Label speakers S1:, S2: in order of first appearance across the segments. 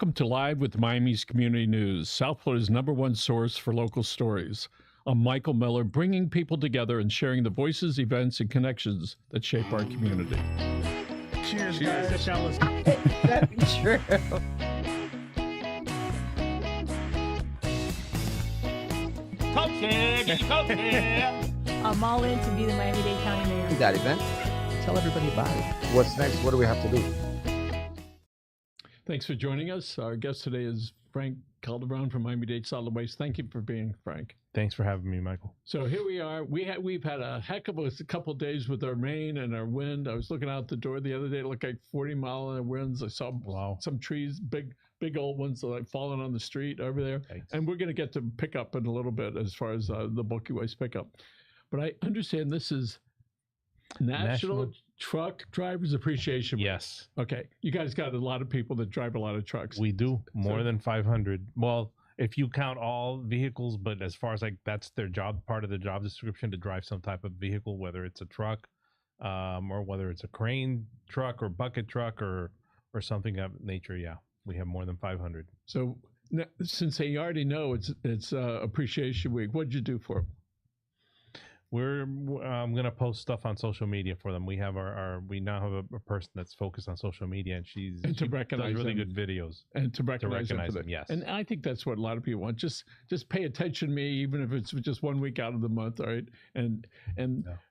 S1: Welcome to Live with Miami's Community News, South Florida's #1 source for local stories. I'm Michael Miller, bringing people together and sharing the voices, events, and connections that shape our community.
S2: Cheers,
S1: Cheers.
S2: guys.
S3: That'd be true.
S4: I'm all in to be the Miami-Dade County mayor.
S3: That event. Tell everybody about it.
S5: What's next? What do we have to do?
S1: Thanks for joining us. Our guest today is Frank Calderon from Miami-Dade Solid Waste. Thank you for being Frank.
S2: Thanks for having me, Michael.
S1: So here we are. We've had a heck of a couple days with our rain and our wind. I was looking out the door the other day. It looked like 40-mile-an-hour winds. I saw some trees, big old ones, like falling on the street over there.
S2: Thanks.
S1: And we're going to get to pick up in a little bit as far as the bulky waste pickup. But I understand this is National Truck Drivers Appreciation Week.
S2: Yes.
S1: Okay. You guys got a lot of people that drive a lot of trucks.
S2: We do. More than 500. Well, if you count all vehicles, but as far as like that's their job, part of the job description to drive some type of vehicle, whether it's a truck or whether it's a crane truck or bucket truck or something of nature. Yeah, we have more than 500.
S1: So since they already know it's Appreciation Week, what did you do for them?
S2: I'm gonna post stuff on social media for them. We have we now have a person that's focused on social media, and she does really good videos
S1: and to recognize
S2: them. Yes,
S1: and I think that's what a lot of people want. Just pay attention to me, even if it's just 1 week out of the month, all right? And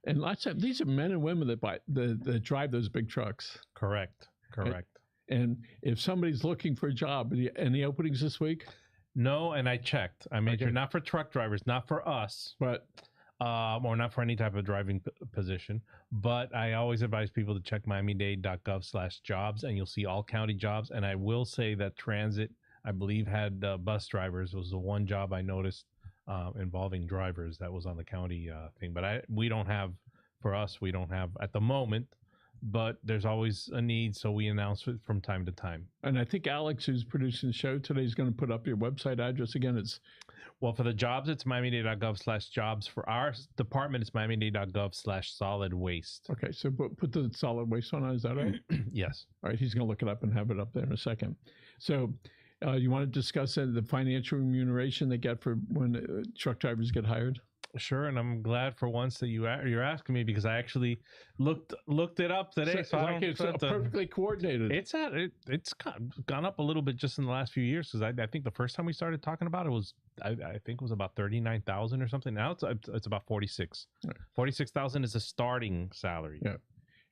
S1: lots of these are men and women that drive those big trucks.
S2: Correct.
S1: And if somebody's looking for a job, any openings this week?
S2: No, and I checked. I made sure, not for truck drivers, not for us,
S1: but.
S2: Or not for any type of driving position, but I always advise people to check miamidade.gov/jobs, and you'll see all county jobs. And I will say that transit, I believe, had bus drivers. It was the one job I noticed involving drivers that was on the county thing. But we don't have at the moment, but there's always a need, so we announce it from time to time.
S1: And I think Alex, who's producing the show today, is going to put up your website address again.
S2: Well, for the jobs, it's miamidade.gov/jobs. For our department, it's miamidade.gov/solid waste.
S1: Okay, so put the solid waste on. Is that right?
S2: Yes.
S1: All right, he's going to look it up and have it up there in a second. So you want to discuss the financial remuneration they get for when truck drivers get hired?
S2: Sure, and I'm glad for once that you're asking me, because I actually looked it up today.
S1: So it's perfectly coordinated.
S2: It's gone up a little bit just in the last few years, because I think the first time we started talking about it was I think it was about 39,000 or something. Now it's about 46. Right. 46,000 is a starting salary.
S1: Yeah.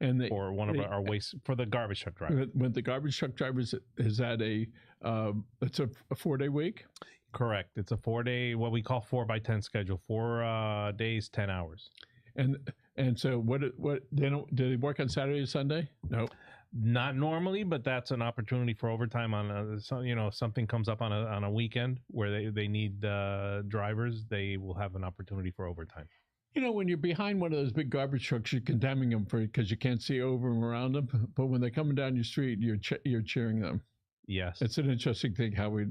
S1: And
S2: for one of our waste for the garbage truck driver.
S1: When the garbage truck drivers is that it's a 4-day week?
S2: Correct. It's a 4-day, what we call 4x10 schedule, 4 days, 10 hours.
S1: And so what do they work on Saturday or Sunday? No.
S2: Not normally, but that's an opportunity for overtime if something comes up on a weekend where they need drivers, they will have an opportunity for overtime.
S1: When you're behind one of those big garbage trucks, you're condemning them because you can't see over them around them. But when they're coming down your street, you're cheering them.
S2: Yes,
S1: it's an interesting thing how we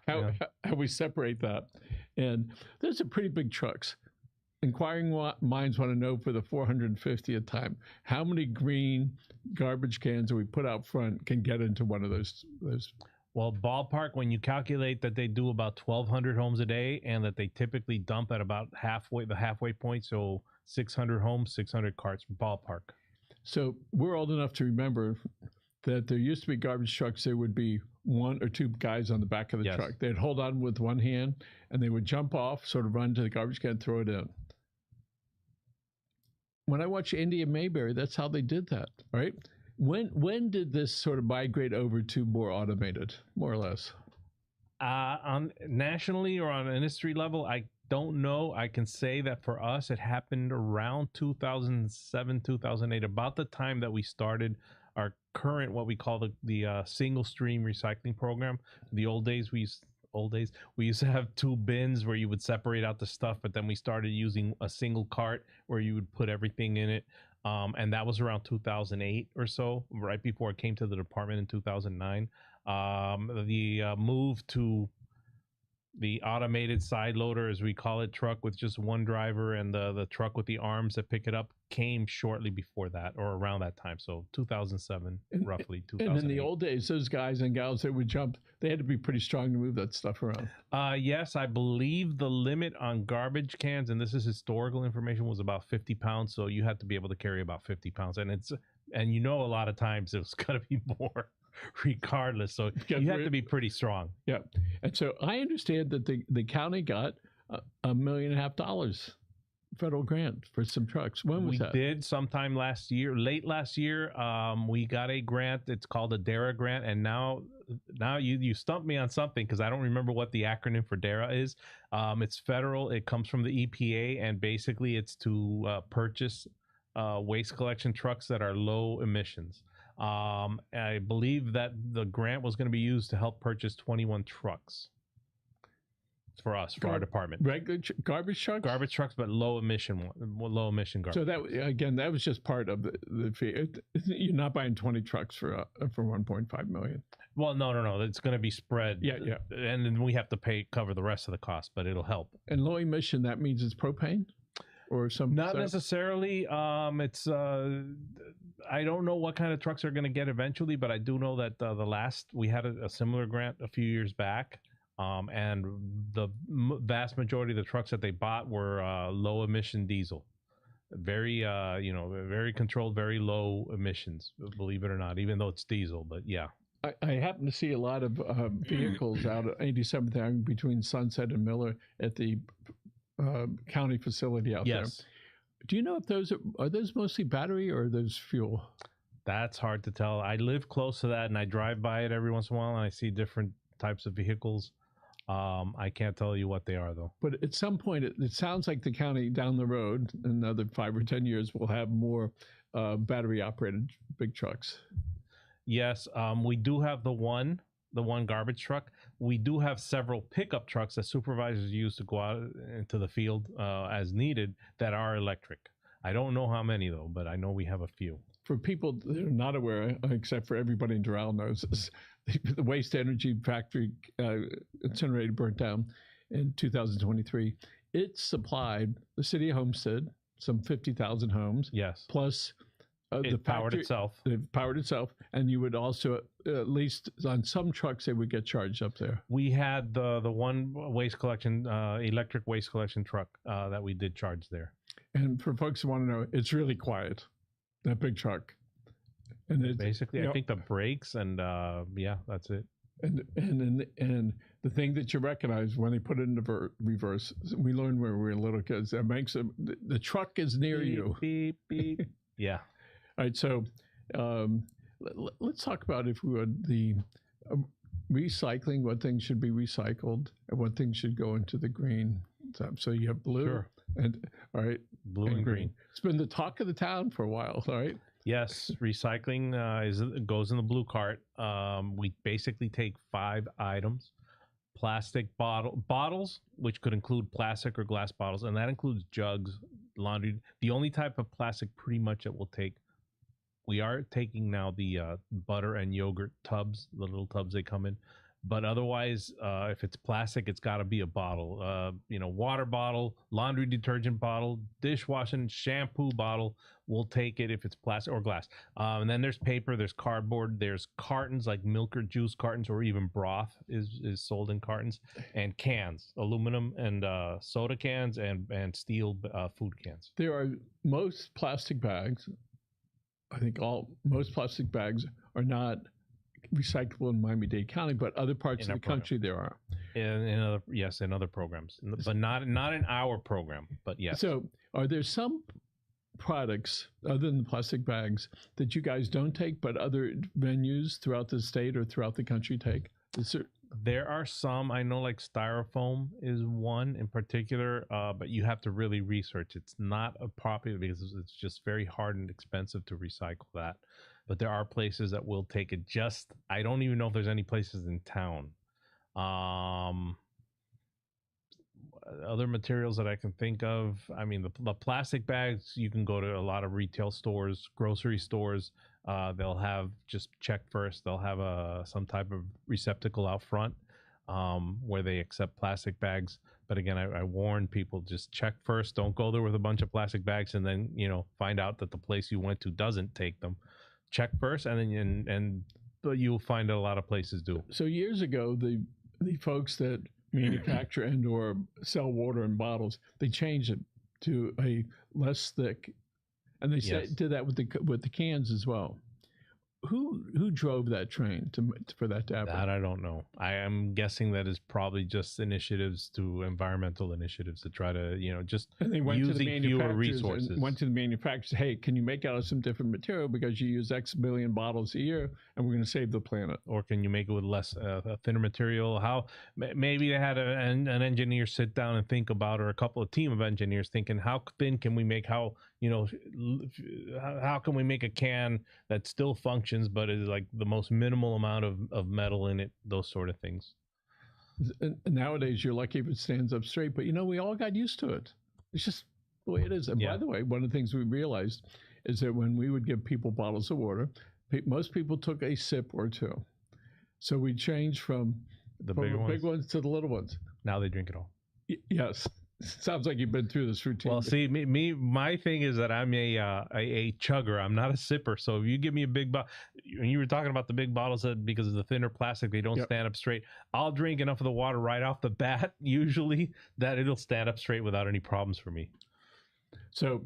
S1: how we separate that. And those are pretty big trucks. Inquiring minds want to know, for the 450th time, how many green garbage cans that we put out front can get into one of those.
S2: Well, ballpark, when you calculate that they do about 1,200 homes a day and that they typically dump at about the halfway point, so 600 homes, 600 carts, ballpark.
S1: So we're old enough to remember that there used to be garbage trucks. There would be 1 or 2 guys on the back of the truck. They'd hold on with one hand, and they would jump off, sort of run to the garbage can, throw it in. When I watched Indy and Mayberry, that's how they did that, right? When did this sort of migrate over to more automated, more or less?
S2: On nationally or on an industry level, I don't know. I can say that for us, it happened around 2007, 2008, about the time that we started our current, what we call the single stream recycling program. The old days, we used to have 2 bins where you would separate out the stuff, but then we started using a single cart where you would put everything in it. And that was around 2008 or so, right before it came to the department in 2009. The move to The automated side loader, as we call it, truck with just one driver, and the truck with the arms that pick it up came shortly before that, or around that time. So 2007, roughly 2008.
S1: And in the old days, those guys and gals that would jump, they had to be pretty strong to move that stuff around.
S2: Yes, I believe the limit on garbage cans, and this is historical information, was about 50 pounds. So you had to be able to carry about 50 pounds. And a lot of times it was going to be more regardless. So you have to be pretty strong.
S1: Yeah. And so I understand that the county got $1.5 million federal grant for some trucks. When was that?
S2: We did sometime last year, late last year. We got a grant. It's called a DARA grant. And now you stumped me on something, because I don't remember what the acronym for DARA is. It's federal. It comes from the EPA, and basically it's to purchase waste collection trucks that are low emissions. I believe that the grant was going to be used to help purchase 21 trucks for us, for our department.
S1: Regular garbage trucks?
S2: Garbage trucks, but low emission garbage.
S1: So that was just part of the fee. You're not buying 20 trucks for 1.5 million.
S2: Well, no. It's going to be spread.
S1: Yeah.
S2: And then we have to cover the rest of the cost, but it'll help.
S1: And low emission, that means it's propane? Or some
S2: not necessarily. It's I don't know what kind of trucks are going to get eventually, but I do know that we had a similar grant a few years back, and the vast majority of the trucks that they bought were low emission diesel, very very controlled, very low emissions. Believe it or not, even though it's diesel, but yeah.
S1: I happen to see a lot of vehicles out at 87th Avenue between Sunset and Miller at the county facility out there. Do you know if those are those mostly battery, or are those fuel?
S2: That's hard to tell. I live close to that, and I drive by it every once in a while, and I see different types of vehicles. I can't tell you what they are, though. But
S1: at some point, it sounds like the county down the road, in another 5 or 10 years, will have more battery operated big trucks.
S2: Yes, we do have the one garbage truck. We do have several pickup trucks that supervisors use to go out into the field as needed that are electric. I don't know how many, though, but I know we have a few.
S1: For people that are not aware, except for everybody in Doral knows this, the waste energy factory incinerator burnt down in 2023. It supplied the city of Homestead some 50,000 homes.
S2: Yes.
S1: Plus
S2: it powered itself.
S1: It powered itself, and you would also, at least on some trucks, they would get charged up there.
S2: We had the one waste collection, electric waste collection truck that we did charge there.
S1: And for folks who want to know, it's really quiet, that big truck. And it's,
S2: basically, I think the brakes and that's it.
S1: And the thing that you recognize when they put it into reverse, we learned when we were little kids, that makes the truck is near
S2: beep,
S1: you.
S2: Beep, beep. Yeah.
S1: All right, so let's talk about, if we would, the recycling, what things should be recycled and what things should go into the green. So you have blue,
S2: sure.
S1: And all right,
S2: blue and green.
S1: It's been the talk of the town for a while, all right?
S2: Yes, recycling goes in the blue cart. We basically take 5 items: plastic bottles, which could include plastic or glass bottles, and that includes jugs, laundry. The only type of plastic pretty much that we'll take. We are taking now the butter and yogurt tubs, the little tubs they come in. But otherwise, if it's plastic, it's got to be a bottle. Water bottle, laundry detergent bottle, dishwashing shampoo bottle. We'll take it if it's plastic or glass. And then there's paper, there's cardboard, there's cartons like milk or juice cartons, or even broth is sold in cartons, and cans, aluminum and soda cans and steel food cans.
S1: There are most plastic bags. I think most plastic bags are not recyclable in Miami-Dade County, but other parts of the country there are.
S2: In other programs, but not in our program. But yes.
S1: So, are there some products other than the plastic bags that you guys don't take, but other venues throughout the state or throughout the country take?
S2: There are some. I know, like styrofoam is one in particular, but you have to really research. It's not a popular because it's just very hard and expensive to recycle that. But there are places that will take it. I don't even know if there's any places in town. Other materials that I can think of, I mean, the plastic bags, you can go to a lot of retail stores, grocery stores. They'll have, just check first, they'll have some type of receptacle out front. where they accept plastic bags. But again, I warn people, just check first. Don't go there with a bunch of plastic bags and then, find out that the place you went to doesn't take them. Check first, and then but you'll find that a lot of places do.
S1: So years ago, the folks that manufacture and or sell water in bottles, they changed it to a less thick, and they did that with the cans as well. Who drove that train for that to happen?
S2: That I don't know. I am guessing that is probably just environmental initiatives to try to, just
S1: and they went
S2: using
S1: to the
S2: fewer resources.
S1: And went to the manufacturers. Hey, can you make out of some different material because you use X million bottles a year, and we're going to save the planet?
S2: Or can you make it with less a thinner material? How maybe they had an engineer sit down and think about, or a couple of team of engineers thinking, how thin can we make? How can we make a can that still functions but is like the most minimal amount of metal in it? Those sort of things.
S1: And nowadays, you're lucky if it stands up straight, but we all got used to it. It's just the way it is. And by the way, one of the things we realized is that when we would give people bottles of water, most people took a sip or two. So we changed from the big ones to the little ones.
S2: Now they drink it all.
S1: Yes. Sounds like you've been through this routine.
S2: Well, see, my thing is that I'm a chugger. I'm not a sipper. So if you give me a big bottle, when you were talking about the big bottles that because of the thinner plastic, they don't stand up straight. I'll drink enough of the water right off the bat, usually, that it'll stand up straight without any problems for me.
S1: So,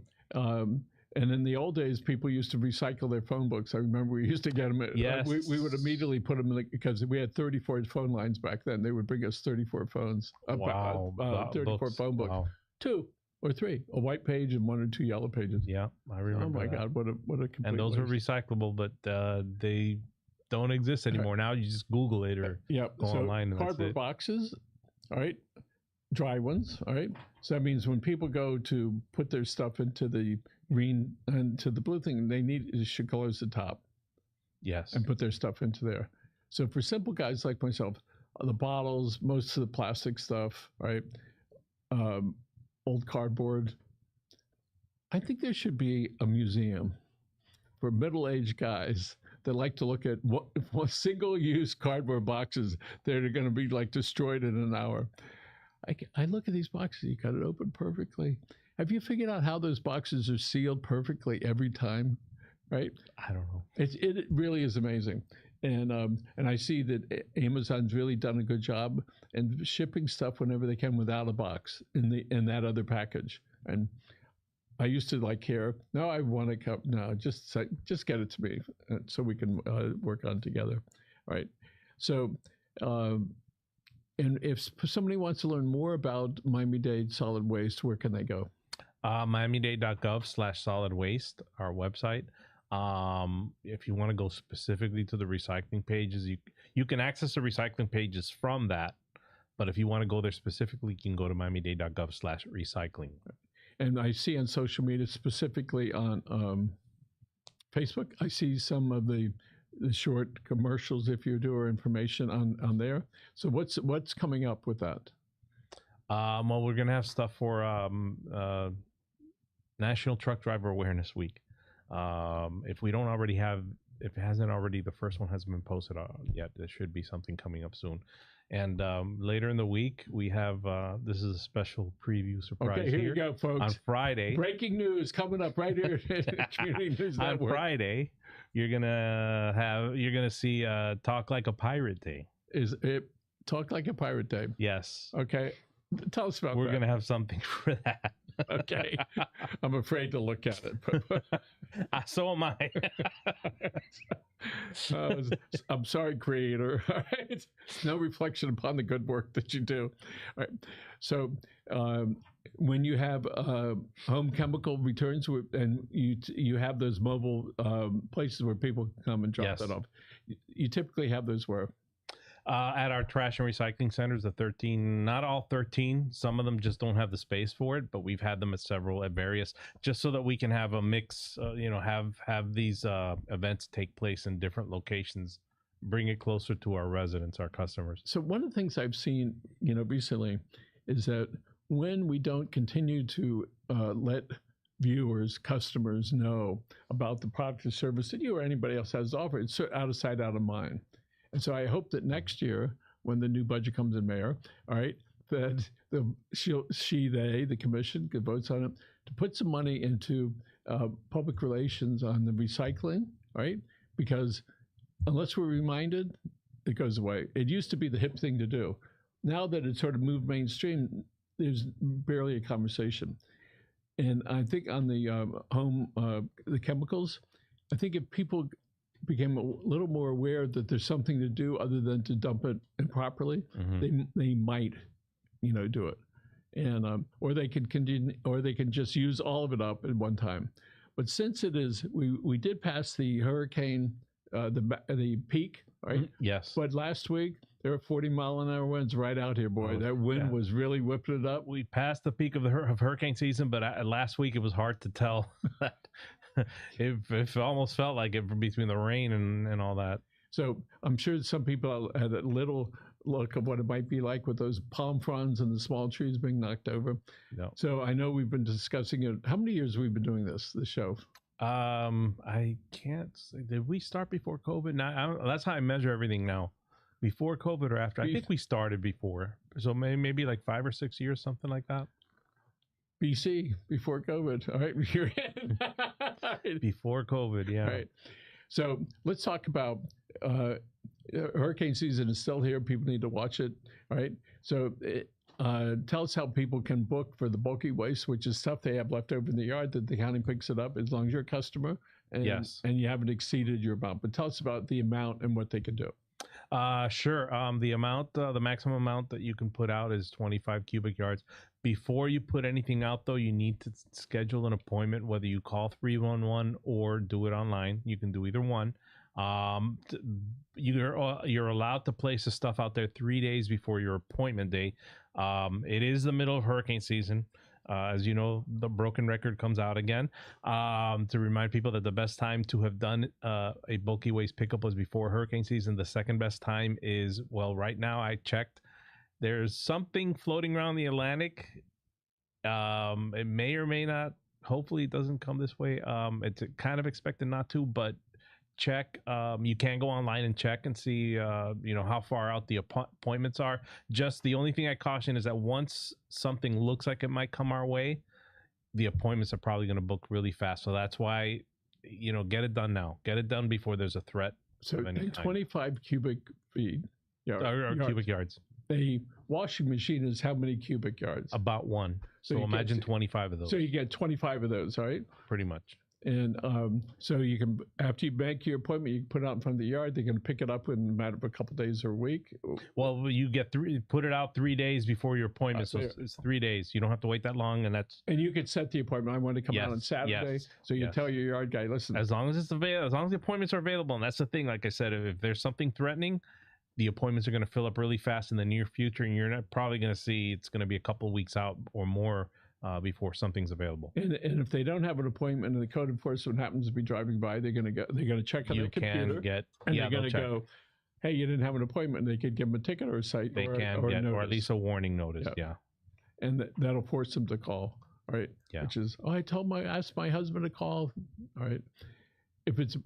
S1: and in the old days, people used to recycle their phone books. I remember we used to get them.
S2: Yes.
S1: We would immediately put them in because we had 34 phone lines back then. They would bring us 34 phones. 34 phone books. Wow. 2 or 3, a white page and 1 or 2 yellow pages.
S2: Yeah, I remember.
S1: Oh my God, what a complete
S2: And those were recyclable, but they don't exist anymore. Now you just Google it or go online. And
S1: cardboard boxes, all right, dry ones, all right. So that means when people go to put their stuff into the green and to the blue thing, they should close the top.
S2: Yes.
S1: And put their stuff into there. So for simple guys like myself, the bottles, most of the plastic stuff, right? Old cardboard. I think there should be a museum for middle-aged guys that like to look at what single-use cardboard boxes that are going to be like destroyed in an hour. I look at these boxes, you got it open perfectly. Have you figured out how those boxes are sealed perfectly every time? Right?
S2: I don't know.
S1: It really is amazing. And I see that Amazon's really done a good job in shipping stuff whenever they can without a box in that other package. And I used to care. No, I want a cup. No, just get it to me so we can work on it together. All right. So, and if somebody wants to learn more about Miami-Dade Solid Waste, where can they go?
S2: Miami-Dade.gov/solid waste, our website. If you want to go specifically to the recycling pages, you can access the recycling pages from that. But if you want to go there specifically, you can go to Miami-Dade.gov/recycling.
S1: And I see on social media, specifically on Facebook, I see some of the short commercials, if you do, or information on there. So what's coming up with that?
S2: Well, we're gonna have stuff for National Truck Driver Awareness Week. If we don't already have, if it hasn't already, the first one hasn't been posted yet. There should be something coming up soon. And later in the week, we have, this is a special preview surprise.
S1: Okay, here you go, folks.
S2: On Friday.
S1: Breaking news coming up right here at Community News Network.
S2: On Friday, you're gonna see Talk Like a Pirate Day.
S1: Is it Talk Like a Pirate Day?
S2: Yes.
S1: Okay. Tell us about that.
S2: We're gonna have something for that.
S1: Okay. I'm afraid to look at it.
S2: So am I.
S1: I'm sorry, creator. All right. No reflection upon the good work that you do. All right. So when you have home chemical returns and you have those mobile places where people can come and drop that off, you typically have those where?
S2: At our trash and recycling centers, the 13, not all 13, some of them just don't have the space for it, but we've had them at various, just so that we can have a mix, have these events take place in different locations, bring it closer to our residents, our customers.
S1: So one of the things I've seen, recently is that when we don't continue to let viewers, customers know about the product or service that you or anybody else has to offer, it's out of sight, out of mind. And so I hope that next year when the new budget comes in, Mayor. All right, that the commission votes on it to put some money into public relations on the recycling, right? Because unless we're reminded, it goes away. It used to be the hip thing to do. Now that it's sort of moved mainstream, there's barely a conversation. And I think on the the chemicals, I think if people became a little more aware that there's something to do other than to dump it improperly, they might, do it. And or they can continue, or they can just use all of it up at one time. But since it is, we did pass the hurricane, the peak, right?
S2: Yes.
S1: But last week there were 40-mile-an-hour winds right out here, boy. That wind was really whipping it up.
S2: We passed the peak of hurricane season, but last week it was hard to tell. It almost felt like it between the rain and all that.
S1: So I'm sure some people had a little look of what it might be like with those palm fronds and the small trees being knocked over.
S2: No.
S1: So I know we've been discussing it. How many years have we been doing this show?
S2: I can't say. Did we start before COVID? Now that's how I measure everything now. Before COVID or after? I think we started before. So maybe like 5 or 6 years, something like that.
S1: BC, before COVID. All right, you're in.
S2: Before COVID, yeah.
S1: All right. So let's talk about hurricane season is still here. People need to watch it. All right. So tell us how people can book for the bulky waste, which is stuff they have left over in the yard that the county picks it up as long as you're a customer and, and you haven't exceeded your amount. But tell us about the amount and what they can do.
S2: Sure. The maximum amount that you can put out is 25 cubic yards. Before you put anything out, though, you need to schedule an appointment, whether you call 311 or do it online. You can do either one. You're allowed to place the stuff out there 3 days before your appointment day. It is the middle of hurricane season. As you know, the broken record comes out again to remind people that the best time to have done a bulky waste pickup was before hurricane season. The second best time is, well, right now I checked. There's something floating around the Atlantic. It may or may not. Hopefully it doesn't come this way. It's kind of expected not to, but check. You can go online and check and see, how far out the appointments are. Just the only thing I caution is that once something looks like it might come our way, the appointments are probably going to book really fast. So that's why, get it done now. Get it done before there's a threat.
S1: So 25 cubic feet.
S2: Cubic yards.
S1: A washing machine is how many cubic yards?
S2: About one. So imagine 25 of those.
S1: So you get 25 of those, right?
S2: Pretty much.
S1: And so you can, after you make your appointment, you can put it out in front of the yard. They can pick it up in a matter of a couple of days or a week.
S2: Well, you get put it out 3 days before your appointment. So it's 3 days. You don't have to wait that long. And
S1: you could set the appointment. I want to come out on Saturday. So you tell your yard guy, listen.
S2: As long as it's available, as long as the appointments are available. And that's the thing. Like I said, if there's something threatening, the appointments are going to fill up really fast in the near future. And you're not probably going to see it's going to be a couple of weeks out or more before something's available.
S1: And if they don't have an appointment and the code enforcement happens to be driving by, they're going to check on their computer. They're going to go, hey, you didn't have an appointment. They could give them a ticket or a cite or at
S2: least a warning notice. Yeah.
S1: And that'll force them to call. All right. Yeah. Which is, I asked my husband to call. All right. If it's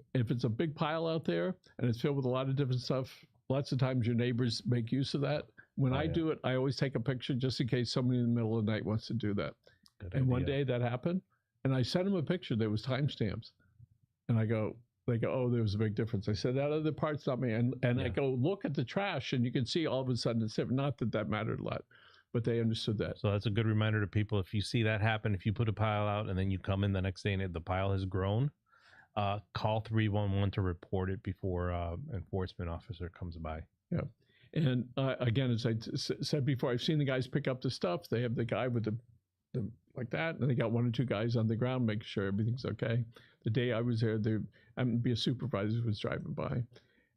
S1: a big pile out there and it's filled with a lot of different stuff, lots of times your neighbors make use of that. When I do it, I always take a picture just in case somebody in the middle of the night wants to do that. One day that happened, and I sent them a picture. There was timestamps, and they go, oh, there was a big difference. I said, that other part's not me. And I go, look at the trash, and you can see all of a sudden it's different. Not that mattered a lot, but they understood that.
S2: So that's a good reminder to people. If you see that happen, if you put a pile out and then you come in the next day and the pile has grown, call 311 to report it before enforcement officer comes by.
S1: Yeah. And again, as I said before, I've seen the guys pick up the stuff. They have the guy with the like that, and they got 1 or 2 guys on the ground making sure everything's okay. The day I was there, there happened to be a supervisor who was driving by.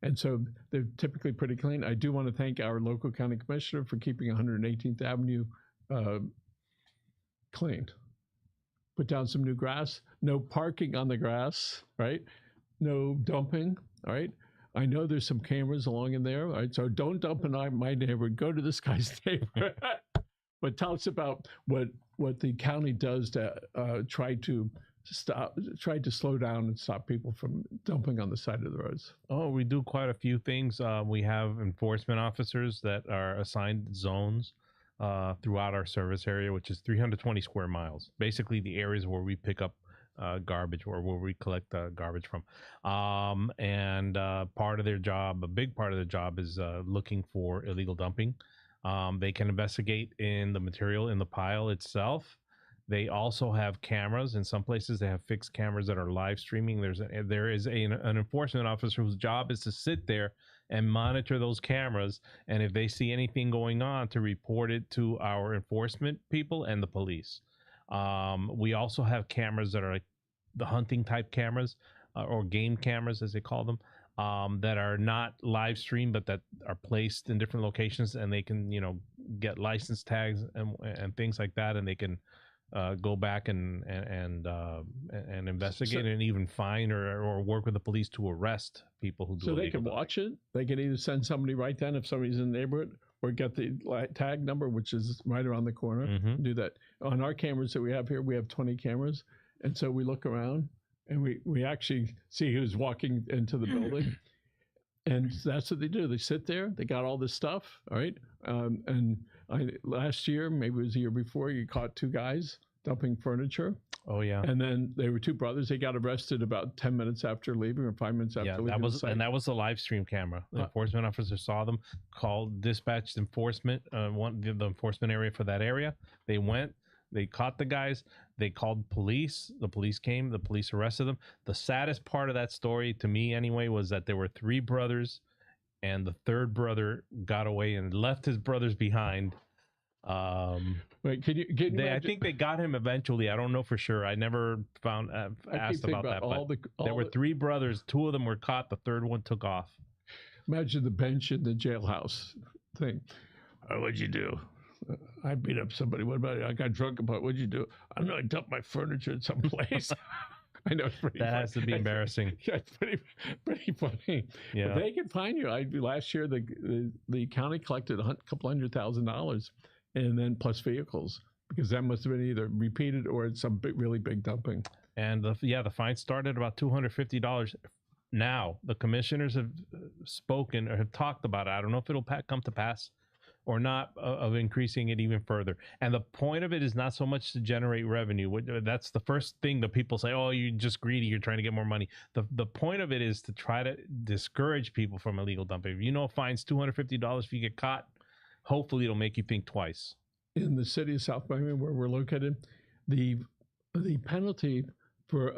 S1: And so they're typically pretty clean. I do want to thank our local county commissioner for keeping 118th Avenue clean. Put down some new grass, no parking on the grass, right? No dumping, all right? I know there's some cameras along in there, all right? So don't dump in my neighborhood. Go to this guy's neighborhood. But tell us about what the county does to try to tried to slow down and stop people from dumping on the side of the roads?
S2: Oh, we do quite a few things. We have enforcement officers that are assigned zones throughout our service area, which is 320 square miles. Basically, the areas where we pick up garbage or where we collect garbage from. And part of their job, a big part of their job, is looking for illegal dumping. They can investigate in the material in the pile itself. They also have cameras. In some places, they have fixed cameras that are live streaming. There is an enforcement officer whose job is to sit there and monitor those cameras. And if they see anything going on, to report it to our enforcement people and the police. We also have cameras that are like the hunting type cameras or game cameras, as they call them, that are not live streamed, but that are placed in different locations, and they can, get license tags and things like that, and they can go back and investigate and even fine or work with the police to arrest people who do.
S1: So they can watch it. They can either send somebody right then if somebody's in the neighborhood, or get the tag number, which is right around the corner.
S2: Mm-hmm.
S1: Do that on our cameras that we have here. We have 20 cameras, and so we look around and we actually see who's walking into the building. And that's what they do. They sit there. They got all this stuff, all right? Last year, maybe it was the year before, you caught 2 guys dumping furniture.
S2: Oh, yeah.
S1: And then they were 2 brothers. They got arrested about 10 minutes after leaving, or 5 minutes after leaving.
S2: That was the live stream camera. The enforcement officer saw them, dispatched enforcement, the enforcement area for that area. They went. They caught the guys. They called police. The police came. The police arrested them. The saddest part of that story, to me anyway, was that there were 3 brothers, and the 3rd brother got away and left his brothers behind.
S1: Wait, can you
S2: I think they got him eventually. I don't know for sure. I never asked about that. But there were 3 brothers. 2 of them were caught. The 3rd one took off.
S1: Imagine the bench in the jailhouse thing. What'd you do? I beat up somebody. What about it? I got drunk about. What'd you do? I don't know. I dumped my furniture in some place. I know it's pretty.
S2: That has to be embarrassing.
S1: Yeah, it's pretty funny.
S2: Yeah,
S1: but they can fine you. Last year the county collected a couple $100,000, and then plus vehicles, because that must have been either repeated or it's some really big dumping.
S2: And the fine started about $250. Now the commissioners have spoken or have talked about it. I don't know if it'll come to pass or not, of increasing it even further. And the point of it is not so much to generate revenue. That's the first thing that people say, oh, you're just greedy, you're trying to get more money. The point of it is to try to discourage people from illegal dumping. If a fine's $250 if you get caught, hopefully it'll make you think twice.
S1: In the city of South Miami, where we're located, the penalty for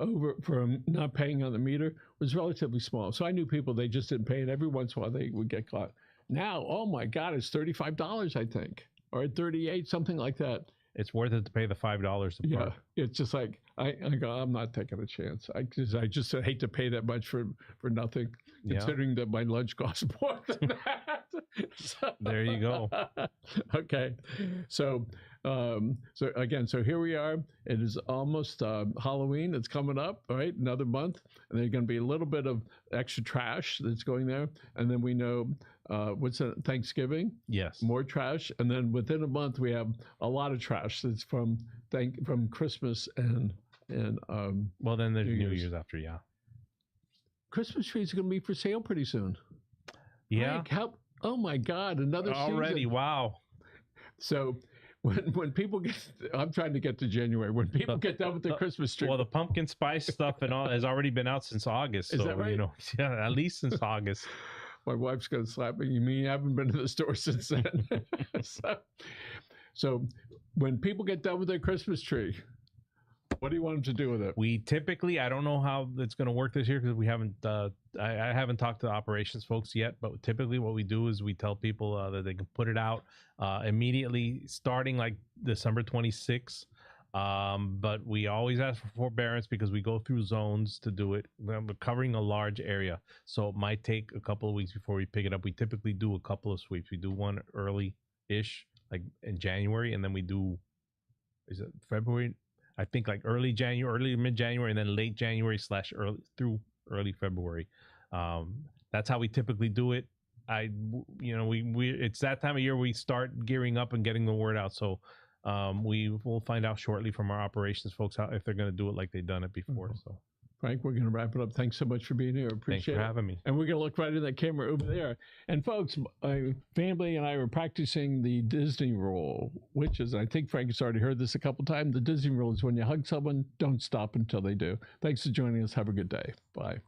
S1: not paying on the meter was relatively small. So I knew people, they just didn't pay it. Every once in a while they would get caught. Now, oh my God, it's $35, I think, or $38, something like that.
S2: It's worth it to pay the $5 to park.
S1: Yeah, it's just like I go, I'm not taking a chance. I just hate to pay that much for nothing, considering that my lunch costs more than that. So,
S2: there you go.
S1: Okay, so here we are. It is almost Halloween. It's coming up, all right? Another month, and there's going to be a little bit of extra trash that's going there, and then we know. Thanksgiving?
S2: Yes.
S1: More trash, and then within a month we have a lot of trash that's from Christmas and
S2: well, then there's New Year's after, yeah.
S1: Christmas trees are going to be for sale pretty soon.
S2: Yeah.
S1: Oh my God, another
S2: already
S1: season.
S2: Wow.
S1: So when people get, I'm trying to get to January. When people get done with their Christmas tree.
S2: Well, the pumpkin spice stuff and all has already been out since August.
S1: Is that right?
S2: Yeah, at least since August.
S1: My wife's going to slap me. You mean you haven't been to the store since then? So when people get done with their Christmas tree, what do you want them to do with it?
S2: We typically, I don't know how it's going to work this year because we haven't, I haven't talked to the operations folks yet, but typically what we do is we tell people that they can put it out immediately starting like December 26th. But we always ask for forbearance because we go through zones to do it. We're covering a large area, so it might take a couple of weeks before we pick it up. We typically do a couple of sweeps. We do one early-ish, like in January, and then we do, is it February? I think like early mid-January, and then late January / early February. That's how we typically do it. We it's that time of year we start gearing up and getting the word out. So We will find out shortly from our operations folks how, if they're going to do it like they've done it before. So,
S1: Frank, we're going to wrap it up. Thanks so much for being here. Appreciate
S2: thanks for having me.
S1: And we're going to look right in that camera over there. And folks, my family and I were practicing the Disney rule, which is, I think Frank has already heard this a couple times. The Disney rule is when you hug someone, don't stop until they do. Thanks for joining us. Have a good day. Bye.